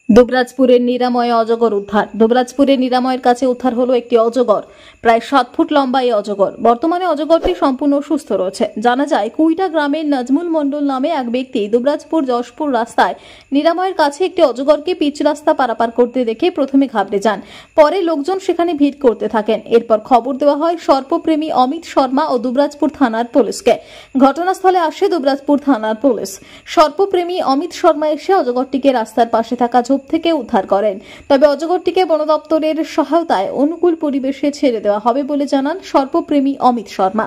দুবরাজপুরের নিরাময় অজগর উদ্ধার। দুবরাজপুরের নিরাময়ের কাছে উদ্ধার হলো একটি অজগর। প্রায় 7 ফুট লম্বা এই অজগর। বর্তমানে অজগরটি সম্পূর্ণ সুস্থ রয়েছে। জানা যায়, কুইটা গ্রামের নাজমুল মণ্ডল নামে এক ব্যক্তি দুবরাজপুর যশপুর রাস্তায় নিরাময়ের কাছে একটি অজগরকে পিচ রাস্তা পারাপার করতে দেখে প্রথমে ঘাবড়ে যান। পরে লোকজন সেখানে ভিড় করতে থাকেন। এরপর খবর দেওয়া হয় সর্পপ্রেমী অমিত শর্মা ও দুবরাজপুর থানার পুলিশকে। ঘটনাস্থলে আসে দুবরাজপুর থানার পুলিশ। সর্পপ্রেমী অমিত শর্মা এসে অজগরটিকে রাস্তার পাশে থাকা থেকে উদ্ধার করেন। তবে অজগরটিকে বন দপ্তরের সহায়তায় অনুকূল পরিবেশে ছেড়ে দেওয়া হবে বলে জানান সর্পপ্রেমী অমিত শর্মা।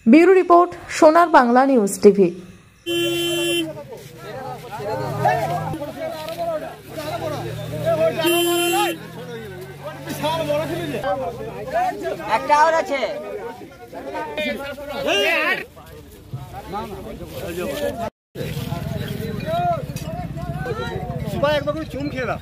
ব্যুরো রিপোর্ট, সোনার বাংলা নিউজ টিভি। একটা আর আছে একবার করে চুম খেয়ে দাও।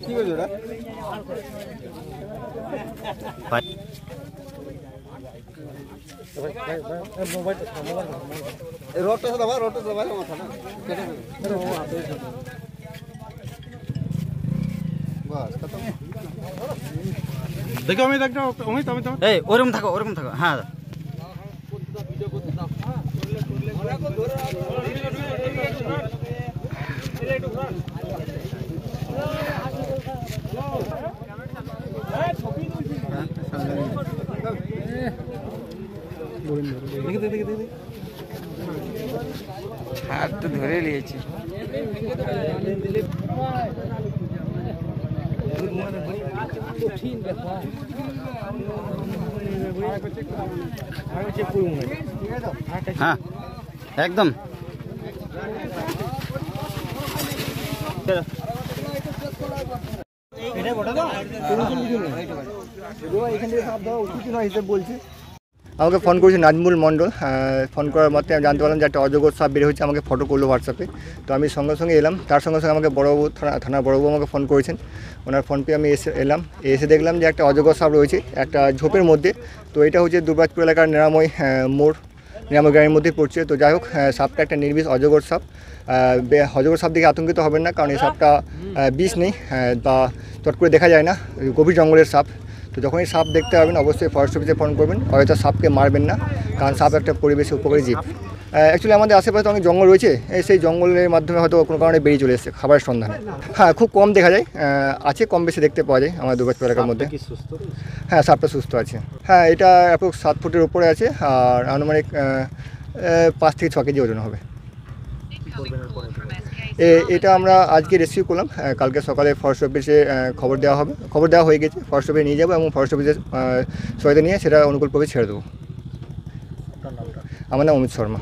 ঠিক আছে ওরা রোডটা দাবা মাথা না দেখো আমি ওরকম থাকো হ্যাঁ। হাত তো ধরে নিয়েছি। হ্যাঁ একদম বলছি। আমাকে ফোন করেছে নাজমুল মণ্ডল। ফোন করার মাত্রই আমি জানতে পারলাম যে একটা অজগর সাপ বের হয়েছে। আমাকে ফটো করলো হোয়াটসঅ্যাপে। তো আমি সঙ্গে সঙ্গে এলাম। তার সঙ্গে সঙ্গে আমাকে বড়বাবু থানার বড়বাবু আমাকে ফোন করেছেন। ওনার ফোন পেয়ে আমি এলাম। এসে দেখলাম যে একটা অজগর সাপ রয়েছে একটা ঝোপের মধ্যে। তো এটা হচ্ছে দুবরাজপুর এলাকার নিরাময় মোড়, নিরাময় গ্রামের মধ্যে পড়ছে। তো যাই হোক, সাপটা একটা নির্বিষ অজগর সাপ। অজগর সাপ দেখে আতঙ্কিত হবেন না, কারণ এই সাপটা বিষ নেই বা চট করে দেখা যায় না, গভীর জঙ্গলের সাপ। তো যখনই সাপ দেখতে পাবেন অবশ্যই ফরেস্ট অফিসে ফোন করবেন। হয়তো সাপকে মারবেন না, কারণ সাপ একটা পরিবেশে উপকারী জীব। অ্যাকচুয়ালি আমাদের আশেপাশে অনেক জঙ্গল রয়েছে, সেই জঙ্গলের মাধ্যমে হয়তো কোনো কারণে বেরিয়ে চলে এসেছে খাবারের সন্ধানে। হ্যাঁ, খুব কম দেখা যায়, আছে কম বেশি দেখতে পাওয়া যায় আমার দুবরাজপুর এলাকার মধ্যে। হ্যাঁ, সাপটা সুস্থ আছে। হ্যাঁ, এটা অ্যাপ্রক্স 7 ফুটের উপরে আছে আর আনুমানিক 5 থেকে 6 কেজি ওজন হবে। এটা আমরা আজকে রেস্কিউ করলাম। কালকে সকালে ফরেস্ট অফিসে খবর দেওয়া হয়ে গেছে। ফরেস্ট অফিসে নিয়ে যাবো এবং ফরেস্ট অফিসের সহায়তা নিয়ে সেটা অনুকূলভাবে ছেড়ে দেবো। আমার নাম অমিত শর্মা।